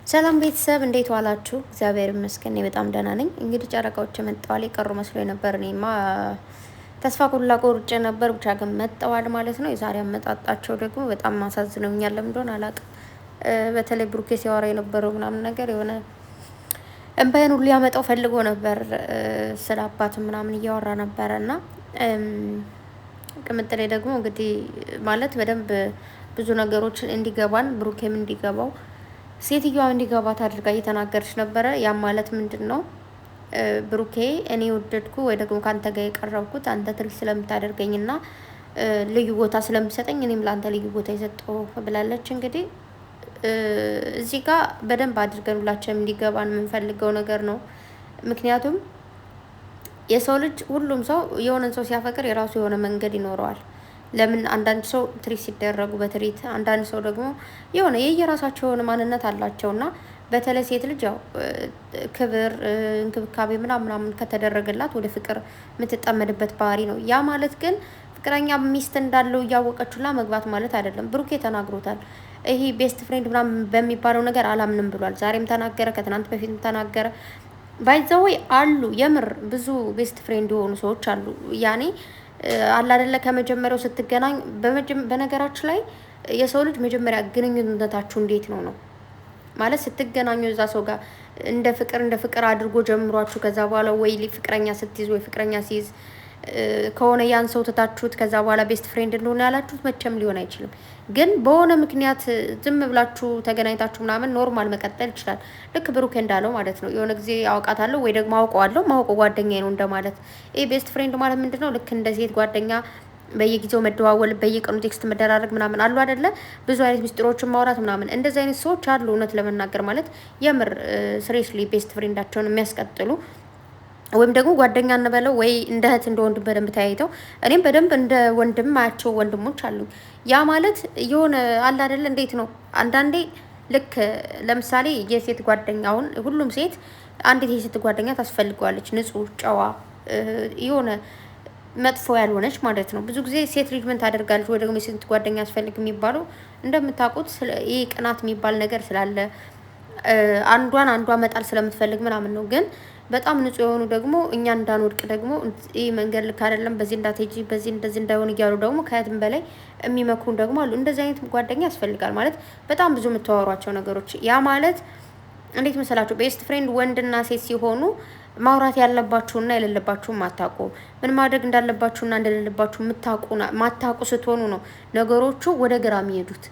ሰላም ቤተሰብ እንዴት ዋላችሁ? እግዚአብሔር ይመስገን በጣም ደህና ነኝ። እንግዲህ ጨረቃዎች መጥተዋል። የቀሩ መስሎ ነበር። እኔማ ተስፋ ሁላ ቆርጬ ነበር። ብቻ ግን መጥተዋል ማለት ነው። የዛሬ አመጣጣቸው ደግሞ በጣም አሳዝነውኛል። ለምን እንደሆነ አላውቅም። በተለይ ብሩኬ ሲያወራ የነበረው ምናምን ነገር የሆነ እንባዬን ሁሉ ያመጣው ፈልጎ ነበር። ስለ አባት ምናምን እያወራ ነበረ እና ቅምጥሌ ደግሞ እንግዲህ ማለት በደንብ ብዙ ነገሮችን እንዲገባን ብሩኬም እንዲገባው ሴትዮዋ እንዲገባት አድርጋ እየተናገረች ነበረ። ያም ማለት ምንድን ነው? ብሩኬ እኔ ወደድኩ ወይ ደግሞ ከአንተ ጋር የቀረብኩት አንተ ትሪት ስለምታደርገኝና ልዩ ቦታ ስለምሰጠኝ እኔም ለአንተ ልዩ ቦታ የሰጠው ብላለች። እንግዲህ እዚህ ጋር በደንብ አድርገን ሁላችንም እንዲገባን የምንፈልገው ነገር ነው። ምክንያቱም የሰው ልጅ ሁሉም ሰው የሆነን ሰው ሲያፈቅር የራሱ የሆነ መንገድ ይኖረዋል። ለምን አንዳንድ ሰው ትሪት ሲደረጉ በትሪት አንዳንድ ሰው ደግሞ የሆነ የየራሳቸው የሆነ ማንነት አላቸውና በተለይ ሴት ልጅ ያው ክብር እንክብካቤ ምናምን ከተደረገላት ወደ ፍቅር የምትጠመድበት ባህሪ ነው። ያ ማለት ግን ፍቅረኛ ሚስት እንዳለው እያወቀችላ መግባት ማለት አይደለም። ብሩኬ ተናግሮታል። ይሄ ቤስት ፍሬንድ ምናምን በሚባለው ነገር አላምንም ብሏል። ዛሬም ተናገረ፣ ከትናንት በፊትም ተናገረ። ባይዘወይ አሉ የምር ብዙ ቤስት ፍሬንድ የሆኑ ሰዎች አሉ። ያኔ አለ አይደለ ከመጀመሪያው ስትገናኝ በነገራችን ላይ የሰው ልጅ መጀመሪያ ግንኙነታችሁ እንዴት ነው ማለት ስትገናኙ እዛ ሰው ጋር እንደ ፍቅር አድርጎ ጀምሯችሁ ከዛ በኋላ ወይ ፍቅረኛ ስትይዝ ወይ ፍቅረኛ ሲይዝ ከሆነ ያን ሰው ትታችሁት ከዛ በኋላ ቤስት ፍሬንድ እንደሆነ ያላችሁት መቼም ሊሆን አይችልም። ግን በሆነ ምክንያት ዝም ብላችሁ ተገናኝታችሁ ምናምን ኖርማል መቀጠል ይችላል። ልክ ብሩኬ እንዳለው ማለት ነው። የሆነ ጊዜ አውቃታለሁ ወይ ደግሞ አውቀዋለሁ ማውቀው ጓደኛዬ ነው እንደማለት። ይሄ ቤስት ፍሬንድ ማለት ምንድነው? ልክ እንደ ሴት ጓደኛ በየጊዜው መደዋወል፣ በየቀኑ ቴክስት መደራረግ ምናምን አሉ አይደለ? ብዙ አይነት ሚስጥሮችን ማውራት ምናምን እንደዚህ አይነት ሰዎች አሉ። እውነት ለመናገር ማለት የምር ስሬስሊ ቤስት ፍሬንዳቸውን የሚያስቀጥሉ ወይም ደግሞ ጓደኛ እንበለው ወይ እንደ እህት እንደ ወንድም በደንብ ተያይተው እኔም በደንብ እንደ ወንድም ማያቸው ወንድሞች አሉ። ያ ማለት የሆነ አለ አይደለ? እንዴት ነው አንዳንዴ ልክ ለምሳሌ የሴት ጓደኛውን ሁሉም ሴት አንዲት የሴት ጓደኛ ታስፈልገዋለች። ንጹህ፣ ጨዋ የሆነ መጥፎ ያልሆነች ማለት ነው። ብዙ ጊዜ ሴት ልጅ ምን ታደርጋለች ወይ ደግሞ የሴት ጓደኛ ያስፈልግ የሚባለው እንደምታውቁት ይህ ቅናት የሚባል ነገር ስላለ አንዷ መጣል ስለምትፈልግ ምናምን ነው። ግን በጣም ንጹህ የሆኑ ደግሞ እኛ እንዳንወድቅ ደግሞ ይህ መንገድ ልክ አይደለም፣ በዚህ እንዳትሄጂ፣ በዚህ እንደዚህ እንዳይሆን እያሉ ደግሞ ከየትም በላይ የሚመክሩን ደግሞ አሉ። እንደዚህ አይነት ጓደኛ ያስፈልጋል ማለት በጣም ብዙ የምታወሯቸው ነገሮች። ያ ማለት እንዴት መሰላችሁ? ቤስት ፍሬንድ ወንድና ሴት ሲሆኑ ማውራት ያለባችሁና የሌለባችሁን ማታውቁ፣ ምን ማድረግ እንዳለባችሁና እንደሌለባችሁ ማታውቁ ስትሆኑ ነው ነገሮቹ ወደ ግራ የሚሄዱት።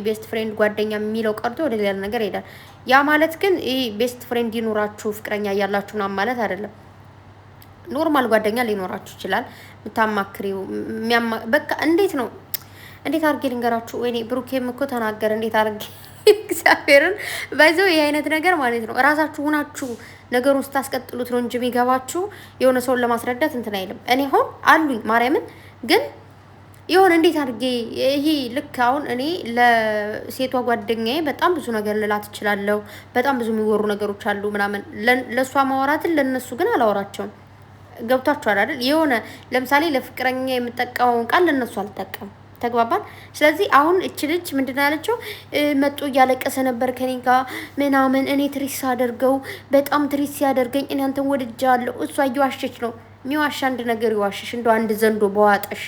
ቤስት ፍሬንድ ጓደኛ የሚለው ቀርቶ ወደ ሌላ ነገር ይሄዳል። ያ ማለት ግን ይህ ቤስት ፍሬንድ ይኖራችሁ ፍቅረኛ እያላችሁ ምናምን ማለት አይደለም። ኖርማል ጓደኛ ሊኖራችሁ ይችላል። የምታማክሪው በቃ እንዴት አድርጌ ልንገራችሁ? ወይኔ ብሩኬም እኮ ተናገረ። እንዴት አድርጌ እግዚአብሔርን ባይዘው ይህ አይነት ነገር ማለት ነው እራሳችሁ ሁናችሁ ነገሩን ስታስቀጥሉት ነው እንጂ የሚገባችሁ የሆነ ሰውን ለማስረዳት እንትን አይልም። እኔ አሁን አሉኝ ማርያምን ግን የሆነ እንዴት አድርጌ ይሄ ልክ አሁን እኔ ለሴቷ ጓደኛዬ በጣም ብዙ ነገር ልላት እችላለሁ። በጣም ብዙ የሚወሩ ነገሮች አሉ ምናምን ለእሷ ማወራትን ለእነሱ ግን አላወራቸውም። ገብቷችኋል አይደል? የሆነ ለምሳሌ ለፍቅረኛ የምጠቀመውን ቃል ለእነሱ አልጠቀም። ተግባባን። ስለዚህ አሁን እች ልጅ ምንድን ነው ያለችው? መጡ እያለቀሰ ነበር ከኔ ጋር ምናምን እኔ ትሪስ አደርገው በጣም ትሪስ ሲያደርገኝ እኔ አንተን ወድጃለሁ። እሷ እየዋሸች ነው። የሚዋሻ አንድ ነገር ይዋሽሽ። እንደ አንድ ዘንዶ በዋጠሽ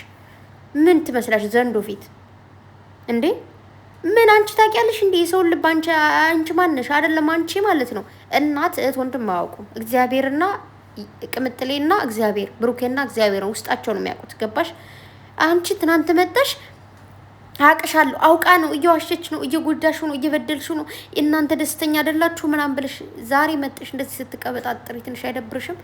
ምን ትመስላሽ? ዘንዶ ፊት እንዴ? ምን አንቺ ታውቂያለሽ እንዴ? የሰውን ልብ አንቺ ማነሽ? አይደለም አንቺ ማለት ነው እናት እህት ወንድም አያውቁም። እግዚአብሔርና ቅምጥሌና እግዚአብሔር ብሩኬና እግዚአብሔር ውስጣቸው ነው የሚያውቁት። ገባሽ? አንቺ ትናንት መጣሽ አውቅሻለሁ፣ አውቃ ነው፣ እየዋሸች ነው፣ እየጎዳሽ ነው፣ እየበደልሽ ነው፣ እናንተ ደስተኛ አይደላችሁ ምናምን ብለሽ ዛሬ መጣሽ እንደዚህ ስትቀበጣጥሪ ትንሽ አይደብርሽም?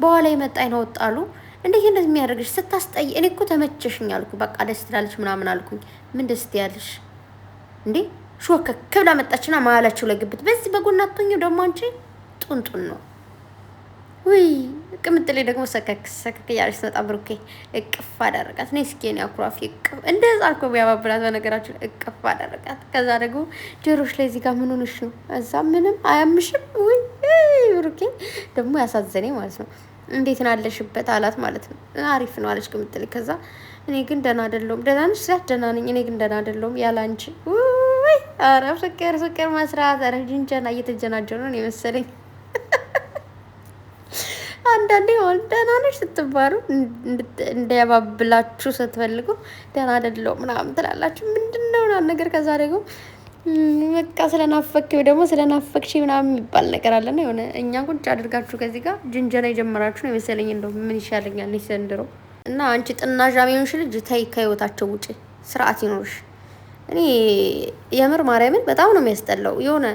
በኋላ የመጣ አይነው ወጣሉ እንደዚህ የሚያደርግሽ ስታስጠይ። እኔ እኮ ተመቸሽኝ አልኩ፣ በቃ ደስ ትላለች ምናምን አልኩኝ። ምን ደስ ትያለሽ እንዴ? ሾከክ ብላ መጣችና መሀላችሁ ላይ ግብት። በዚህ በጎን አትሆኚው ደግሞ አንቺ ጡንጡን ነው ወይ? ቅምጥሌ ደግሞ ሰከክ እያለች ትመጣ። ብሩኬ እቅፍ አደረጋት። ነይ እስኪ የኔ አኩራፊ እቅፍ እንደዛ እኮ ቢያባብላት በነገራችን እቅፍ አደረጋት። ከዛ ደግሞ ጆሮሽ ላይ እዚህ ጋር ምን ሆነሽ ነው? እዛ ምንም አያምሽም ወይ? ብሩኬ ደግሞ ያሳዘነኝ ማለት ነው እንዴት ናለሽበት አላት ማለት ነው። አሪፍ ነው አለች ቅምጥሌ። ከዛ እኔ ግን ደህና አይደለሁም። ደህና ነሽ? ደህና ነኝ። እኔ ግን ደህና አይደለሁም ያለ አንቺ። ውይ ኧረ ፍቅር መስራት ኧረ ጅንጀና እየተጀናጀኑ ነው የመሰለኝ። አንዳንዴ ሆን ደህና ነሽ ስትባሉ እንዲያባብላችሁ ስትፈልጉ ደህና አይደለሁም ምናምን ትላላችሁ። ምንድን ነው ነገር ከዛ ደግሞ በቃ ስለናፈቅሽው ደግሞ ስለናፈቅሽ ምናምን የሚባል ነገር አለና የሆነ እኛ ቁጭ አድርጋችሁ ከዚህ ጋር ጅንጀና የጀመራችሁ ነው የመሰለኝ። እንደው ምን ይሻለኛል ዘንድሮ። እና አንቺ ጥናዣም የሆንሽ ልጅ ተይ ከህይወታቸው ውጪ፣ ስርዓት ይኖርሽ። እኔ የምር ማርያምን በጣም ነው የሚያስጠላው። የሆነ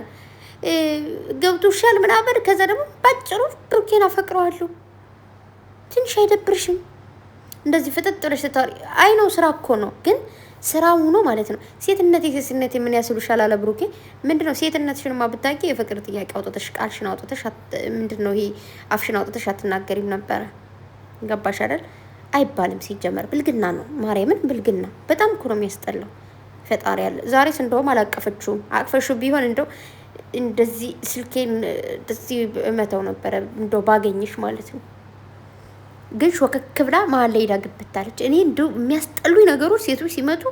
ገብቶሻል ምናምን ከዛ ደግሞ ባጭሩ ብሩኬን አፈቅረዋለሁ። ትንሽ አይደብርሽም? እንደዚህ ፍጥጥ ብለሽ ስታወሪ አይ ነው ስራ እኮ ነው ግን ስራ ሆኖ ማለት ነው። ሴትነት ምን ያስሉሻል አለ ብሩኬ። ምንድነው ሴትነትሽንማ ብታውቂ የፍቅር ጥያቄ አውጥተሽ ቃልሽን አውጥተሽ ምንድነው ይሄ አፍሽን አውጥተሽ አትናገሪም ነበረ። ገባሽ አይደል? አይባልም ሲጀመር ብልግና ነው። ማርያምን ብልግና በጣም እኮ ነው የሚያስጠላው። ፈጣሪ ያለ ዛሬስ እንደውም አላቀፈችውም። አቅፈሽው ቢሆን እንደው እንደዚህ ስልኬን እንደዚህ እመተው ነበረ እንደው ባገኝሽ ማለት ነው። ግን ሾከክ ብላ መሀል ላይ ሄዳ ግብታለች። እኔ እንደው የሚያስጠሉኝ ነገሮች ሴቶች ሲመጡ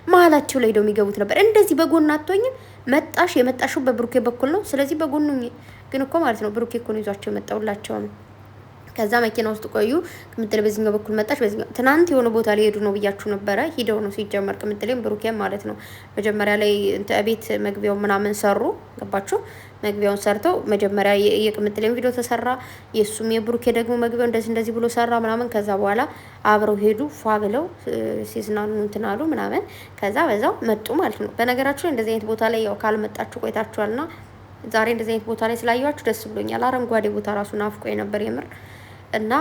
መሀላቸው ላይ ሄደው የሚገቡት ነበር። እንደዚህ በጎን አትሆኝም። መጣሽ የመጣሽው በብሩኬ በኩል ነው። ስለዚህ በጎኑ ግን እኮ ማለት ነው ብሩኬ እኮ ነው ይዟቸው የመጣውላቸው ነው። ከዛ መኪና ውስጥ ቆዩ። ቅምጥሌ በዚህኛው በኩል መጣች። በዚህኛው ትናንት የሆነ ቦታ ላይ ሄዱ ነው ብያችሁ ነበረ። ሂደው ነው ሲጀመር ቅምጥሌም ብሩኬም ማለት ነው። መጀመሪያ ላይ ቤት መግቢያው ምናምን ሰሩ። ገባችሁ? መግቢያውን ሰርተው መጀመሪያ የቅምጥሌም ቪዲዮ ተሰራ፣ የሱም የብሩኬ ደግሞ መግቢያው እንደዚህ ብሎ ሰራ ምናምን። ከዛ በኋላ አብረው ሄዱ ፏ ብለው ሲዝናኑ እንትን አሉ ምናምን። ከዛ በዛው መጡ ማለት ነው። በነገራችሁ ላይ እንደዚህ አይነት ቦታ ላይ ያው ካልመጣችሁ ቆይታችኋልና ዛሬ እንደዚህ አይነት ቦታ ላይ ስላያችሁ ደስ ብሎኛል። አረንጓዴ ቦታ ራሱ ናፍቆኝ ነበር የምር። እና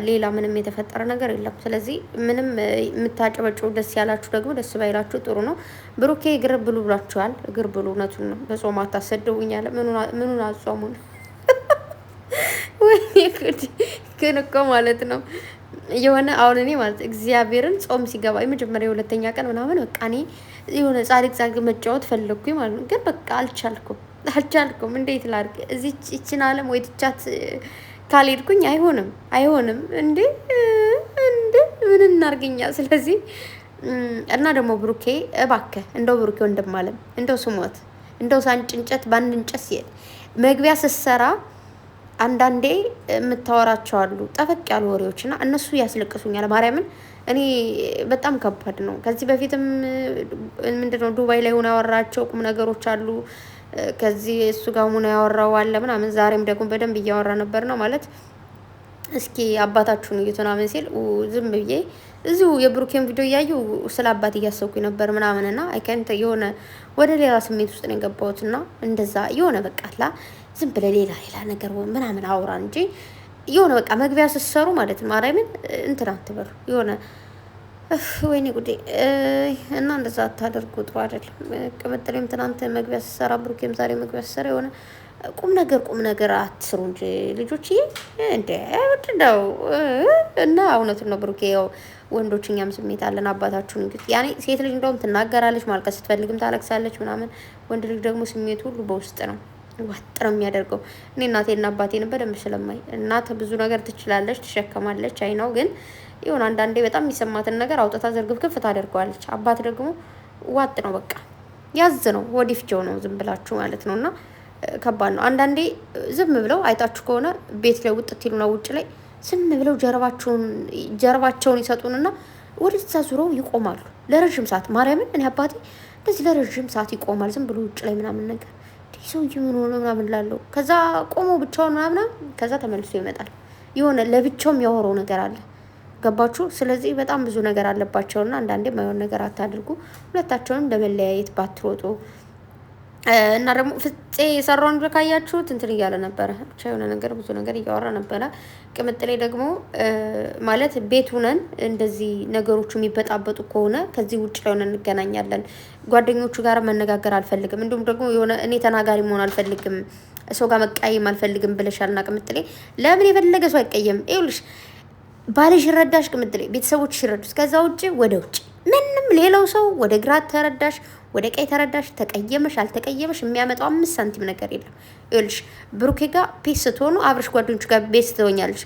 ሌላ ምንም የተፈጠረ ነገር የለም። ስለዚህ ምንም የምታጨበጭቡ ደስ ያላችሁ ደግሞ ደስ ባይላችሁ ጥሩ ነው። ብሩኬ እግር ብሉ ብሏችኋል። እግር ብሉ፣ እውነቱን ነው። በጾም አታሰደውኛል። ምኑን አጾሙን? ወይኔ ጉድ! ግን እኮ ማለት ነው የሆነ አሁን እኔ ማለት እግዚአብሔርን ጾም ሲገባ የመጀመሪያ የሁለተኛ ቀን ምናምን በቃ እኔ የሆነ ጻድቅ መጫወት ፈለግኩኝ ማለት ነው። ግን በቃ አልቻልኩም። እንዴት ላድርግ? እዚህ ይችን አለም ወይ ትቻት ካልሄድኩኝ አይሆንም። እንዴ ምን እናርግኛ? ስለዚህ እና ደግሞ ብሩኬ እባክህ እንደው ብሩኬ ወንድማለም እንደው ስሞት እንደው ሳንጭ እንጨት ባንድ እንጨት ሲሄድ መግቢያ ስትሰራ አንዳንዴ የምታወራቸው አሉ ጠበቅ ያሉ ወሬዎችና እነሱ ያስለቅሱኛል። ማርያምን እኔ በጣም ከባድ ነው። ከዚህ በፊትም ምንድነው ዱባይ ላይ ሆነ ያወራቸው ቁም ነገሮች አሉ። ከዚህ እሱ ጋር ሆነ ያወራው አለ ምናምን። ዛሬም ደግሞ በደንብ እያወራ ነበር ነው ማለት እስኪ አባታችሁን እየተናመን ሲል ዝም ብዬ እዚሁ የብሩኬን ቪዲዮ እያየሁ ስለ አባት እያሰብኩኝ ነበር ምናምንና አይከንተ የሆነ ወደ ሌላ ስሜት ውስጥ ነው የገባሁትና እንደዛ የሆነ በቃላ ዝም ብለ ሌላ ነገር ምናምን አውራ እንጂ የሆነ በቃ መግቢያ ስትሰሩ ማለት ነው ማርያምን እንትን አትበሉ። የሆነ ወይኔ ጉዴ! እና እንደዛ አታደርጉ፣ ጥሩ አይደለም። ቅምጥሌም ትናንት መግቢያ ስትሰራ ብሩኬም ዛሬ መግቢያ ስትሰራ የሆነ ቁም ነገር አትስሩ እንጂ ልጆችዬ፣ እንደ ነው እና እውነቱን ነው ብሩኬ። ያው ወንዶች እኛም ስሜት አለን። አባታችሁን እንግዲህ ያኔ ሴት ልጅ እንደውም ትናገራለች፣ ማልቀስ ስትፈልግም ታለቅሳለች ምናምን። ወንድ ልጅ ደግሞ ስሜቱ ሁሉ በውስጥ ነው ዋጥ ነው የሚያደርገው። እኔ እናቴና አባቴን በደንብ ስለማይ እናት ብዙ ነገር ትችላለች፣ ትሸከማለች፣ አይ ነው ግን ይሁን አንዳንዴ በጣም የሚሰማትን ነገር አውጥታ ዘርግፍግፍ ታደርገዋለች። አባት ደግሞ ዋጥ ነው በቃ ያዝ ነው ወዲፍቸው ነው ዝም ብላችሁ ማለት ነውና ከባድ ነው። አንዳንዴ ዝም ብለው አይታችሁ ከሆነ ቤት ላይ ውጥት ይሉና ውጭ ላይ ዝም ብለው ጀርባቸውን ይሰጡንና ወደዛ ዙረው ይቆማሉ ለረጅም ሰዓት። ማርያምን እኔ አባቴ እንደዚህ ለረጅም ሰዓት ይቆማል ዝም ብሎ ውጭ ላይ ምናምን ነገር ሰውዬ ምን ሆነ ምናምን ላለው ከዛ ቆሞ ብቻውን ምናምን ከዛ ተመልሶ ይመጣል። የሆነ ለብቻው የሚያወራው ነገር አለ። ገባችሁ? ስለዚህ በጣም ብዙ ነገር አለባቸውና አንዳንዴ የማይሆን ነገር አታድርጉ። ሁለታቸውንም ለመለያየት ባትሮጡ እና ደግሞ ፍፄ የሰራውን ካያችሁት እንትን እያለ ነበረ። ብቻ የሆነ ነገር ብዙ ነገር እያወራ ነበረ። ቅምጥሌ ደግሞ ማለት ቤት ሁነን እንደዚህ ነገሮቹ የሚበጣበጡ ከሆነ ከዚህ ውጭ ላይ ሆነን እንገናኛለን። ጓደኞቹ ጋር መነጋገር አልፈልግም፣ እንዲሁም ደግሞ የሆነ እኔ ተናጋሪ መሆን አልፈልግም፣ ሰው ጋር መቃየም አልፈልግም ብለሻልና ቅምጥሌ ለምን የፈለገ ሰው አይቀየም። ይኸውልሽ ባልሽ ይረዳሽ ቅምጥሌ፣ ቤተሰቦች ይረዱሽ። ከዛ ውጭ ወደ ውጭ ምንም ሌላው ሰው ወደ ግራ ተረዳሽ ወደ ቀኝ ተረዳሽ፣ ተቀየመሽ አልተቀየመሽ የሚያመጣው 5 ሳንቲም ነገር የለም። ይኸውልሽ ብሩኬ ጋር ፔስ ስትሆኑ አብረሽ ጓደኞቹ ጋር ቤስ ትሆኛለሽ።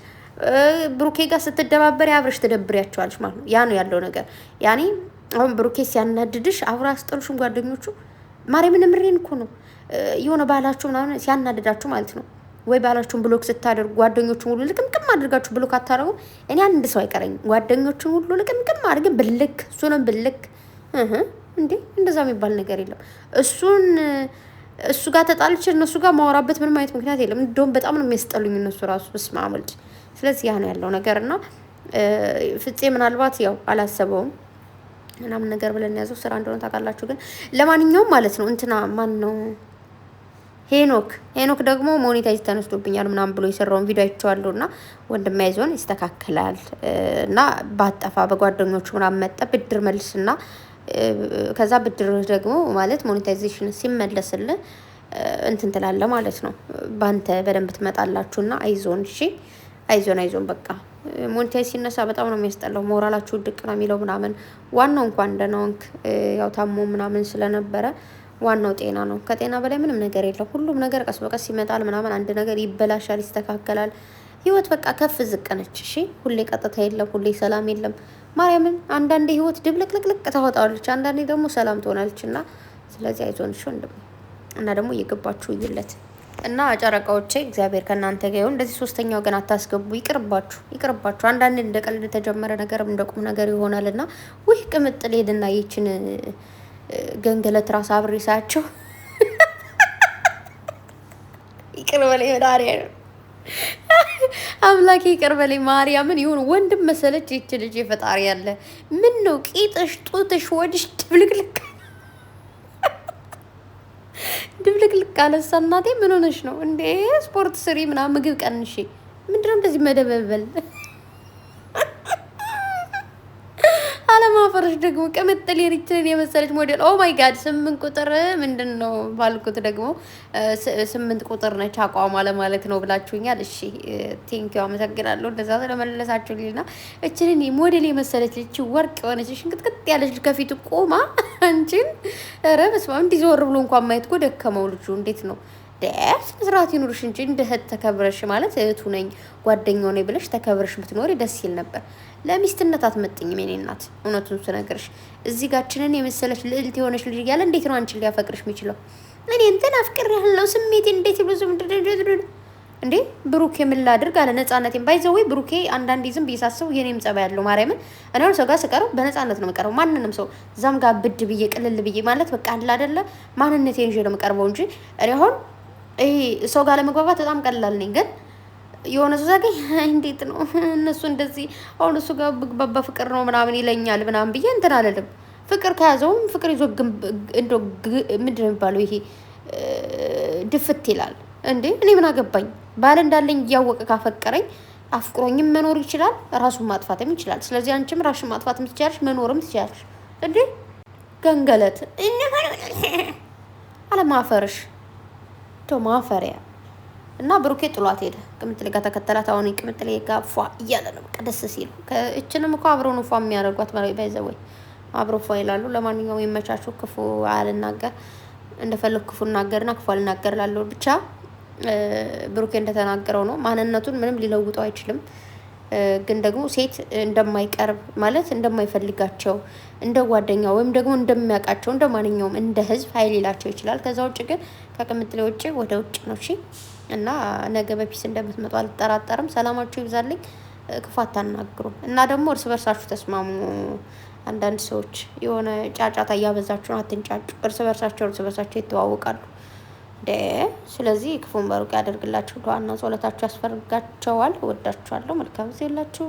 ብሩኬ ጋር ስትደባበሪ አብረሽ ትደብሪያቸዋለሽ ማለት ነው። ያ ነው ያለው ነገር። ያኔ አሁን ብሩኬ ሲያናድድሽ አብራ አስጠሉሽም ጓደኞቹ ማርያምን ምሬን እኮ ነው። የሆነ ባላችሁ ምናምን ሲያናድዳችሁ ማለት ነው ወይ ባላችሁን ብሎክ ስታደርጉ ጓደኞቹን ሁሉ ልቅምቅም አድርጋችሁ ብሎክ አታደርጉ። እኔ አንድ ሰው አይቀረኝም ጓደኞቹን ሁሉ ልቅምቅም አድርገን ብልክ እሱንም ብልክ እንዴ እንደዛ የሚባል ነገር የለም። እሱ ጋር ተጣልቼ እነሱ ጋር ማወራበት ምንም አይነት ምክንያት የለም። እንደውም በጣም ነው የሚያስጠሉኝ እነሱ ራሱ በስመ አብ ወልድ። ስለዚህ ያ ነው ያለው ነገር እና ፍፄ ምናልባት ያው አላሰበውም ምናምን ነገር ብለን ያዘው ስራ እንደሆነ ታውቃላችሁ። ግን ለማንኛውም ማለት ነው እንትና ማን ነው ሄኖክ ደግሞ ሞኔታይዝ ተነስቶብኛል ምናምን ብሎ የሰራውን ቪዲዮ አይቼዋለሁ። እና ወንድም አይዞን ይስተካከላል እና ባጠፋ በጓደኞቹ ምናምን መጠ ብድር መልስና ከዛ ብድር ደግሞ ማለት ሞኔታይዜሽን ሲመለስልህ እንትን ትላለህ ማለት ነው። ባንተ በደንብ ትመጣላችሁና አይዞን እሺ፣ አይዞን በቃ ሞኔታይዝ ሲነሳ በጣም ነው የሚያስጠላው። ሞራላችሁ ድቅ ነው የሚለው ምናምን። ዋናው እንኳን ደህና ሆንክ፣ ያው ታሞ ምናምን ስለነበረ ዋናው ጤና ነው። ከጤና በላይ ምንም ነገር የለም። ሁሉም ነገር ቀስ በቀስ ይመጣል ምናምን። አንድ ነገር ይበላሻል፣ ይስተካከላል። ህይወት በቃ ከፍ ዝቅ ነች። እሺ ሁሌ ቀጥታ የለም፣ ሁሌ ሰላም የለም። ማርያምን አንዳንዴ ህይወት ድብልቅልቅልቅ ታወጣዋለች፣ አንዳንዴ ደግሞ ሰላም ትሆናለች። እና ስለዚህ አይዞን እሺ ወንድም። እና ደግሞ እየገባችሁ እዩለት እና ጨረቃዎቼ እግዚአብሔር ከእናንተ ጋር ይሁን። እንደዚህ ሶስተኛው ግን አታስገቡ፣ ይቅርባችሁ። አንዳንዴ እንደ ቀልድ የተጀመረ ነገር እንደ ቁም ነገር ይሆናል። እና ውይ ቅምጥል ሄድና ይችን ገንገለት ራስ አብሬ ሳያቸው ይቅር በለኝ መድኃኒዓለም አምላኬ ይቅር በለኝ ማርያምን። ይሁን ወንድም መሰለች ይች ልጅ የፈጣሪ ያለ ምን ነው ቂጥሽ ጡትሽ ወድሽ ድብልቅልቅ አለሳ እናቴ ምን ሆነሽ ነው እንዴ? ስፖርት ስሪ ምናምን ምግብ ቀንሺ። ምንድነው እንደዚህ መደበበል? አለማፈረሽ ደግሞ ቅምጥል የሪችን የመሰለች ሞዴል ኦ ማይ ጋድ 8 ቁጥር ምንድን ነው ባልኩት ደግሞ 8 ቁጥር ነች አቋሟ ለማለት ነው ብላችሁኛል። እሺ ቴንኪው አመሰግናለሁ እንደዛ ስለመለሳችሁልኝና እችን ሞዴል የመሰለች ልጅ ወርቅ የሆነች ሽንቅጥቅጥ ያለች ከፊቱ ቆማ አንቺን ኧረ በስመ አብ እንዲዞር ብሎ እንኳን ማየት እኮ ደከመው ልጁ። እንዴት ነው ደስ ስርዓት ይኑርሽ እንጂ እንደ እህት ተከብረሽ ማለት እህቱ ነኝ ጓደኛው ነኝ ብለሽ ተከብረሽ ብትኖሪ ደስ ይል ነበር። ለሚስትነት አትመጥኝም የኔ እናት፣ እውነቱን ስነግርሽ። እዚህ ጋችንን የመሰለች ልዕልት የሆነች ልጅ እያለ እንዴት ነው አንቺን ሊያፈቅርሽ የሚችለው? እኔ እንትን አፍቅር ያለው ስሜቴ እንዴት ብሎ ዝም እንዴ ብሩኬ ምን ላድርግ አለ ነፃነቴን ባይዘው። ብሩኬ አንዳንዴ ዝም ብዬ ሳስበው የኔም ጸባይ ያለው ማርያምን። እኔ ሰው ጋር ስቀረው በነፃነት ነው የምቀርበው። ማንንም ሰው እዛም ጋር ብድ ብዬ ቅልል ብዬ ማለት በቃ አለ አይደለ ማንነቴን ይዤ ነው የምቀርበው እንጂ እኔ አሁን ይሄ ሰው ጋር ለመግባባት በጣም ቀላል ነኝ። ግን የሆነ ሰው ሳገኝ እንዴት ነው እነሱ እንደዚህ አሁን እሱ ጋር በፍቅር ነው ምናምን ይለኛል ምናምን ብዬ እንትን አልልም። ፍቅር ከያዘውም ፍቅር ይዞ እንዶ ምንድን ነው የሚባለው ይሄ ድፍት ይላል እንዴ። እኔ ምን አገባኝ? ባል እንዳለኝ እያወቀ ካፈቀረኝ አፍቅሮኝም መኖር ይችላል፣ ራሱን ማጥፋትም ይችላል። ስለዚህ አንቺም ራስሽን ማጥፋትም ትችያለሽ፣ መኖርም ትችያለሽ። እንዴ ገንገለት አለማፈርሽ ማፈሪያ እና ብሩኬ ጥሏት ሄደ። ቅምጥሌ ጋር ተከተላት። አሁን ቅምጥሌ ጋር ፏ እያለ ነው በቃ ደስ ሲሉ። እችንም እኮ አብረው ነው ፏ የሚያደርጓት ባይዘወይ አብረው ፏ ይላሉ። ለማንኛውም የመቻቸው ክፉ አልናገር እንደፈለኩ ክፉ እናገርና ክፉ አልናገር ላለው ብቻ ብሩኬ እንደተናገረው ነው። ማንነቱን ምንም ሊለውጠው አይችልም። ግን ደግሞ ሴት እንደማይቀርብ ማለት እንደማይፈልጋቸው እንደ ጓደኛ ወይም ደግሞ እንደሚያውቃቸው እንደ ማንኛውም እንደ ሕዝብ ኃይል ይላቸው ይችላል። ከዛ ውጭ ግን ከቅምጥሌ ውጭ ወደ ውጭ ነው። እሺ እና ነገ በፒስ እንደምትመጡ አልጠራጠርም። ሰላማችሁ ይብዛልኝ። ክፉ አታናግሩ እና ደግሞ እርስ በርሳችሁ ተስማሙ። አንዳንድ ሰዎች የሆነ ጫጫታ እያበዛችሁ ነው፣ አትንጫጩ። እርስ በርሳቸው ይተዋወቃሉ። ስለዚህ ክፉን በሩቅ ያደርግላችሁ። ዱዓና ጸሎታችሁ ያስፈልጋቸዋል። ወዳችኋለሁ። መልካም ጊዜ ይላችሁ።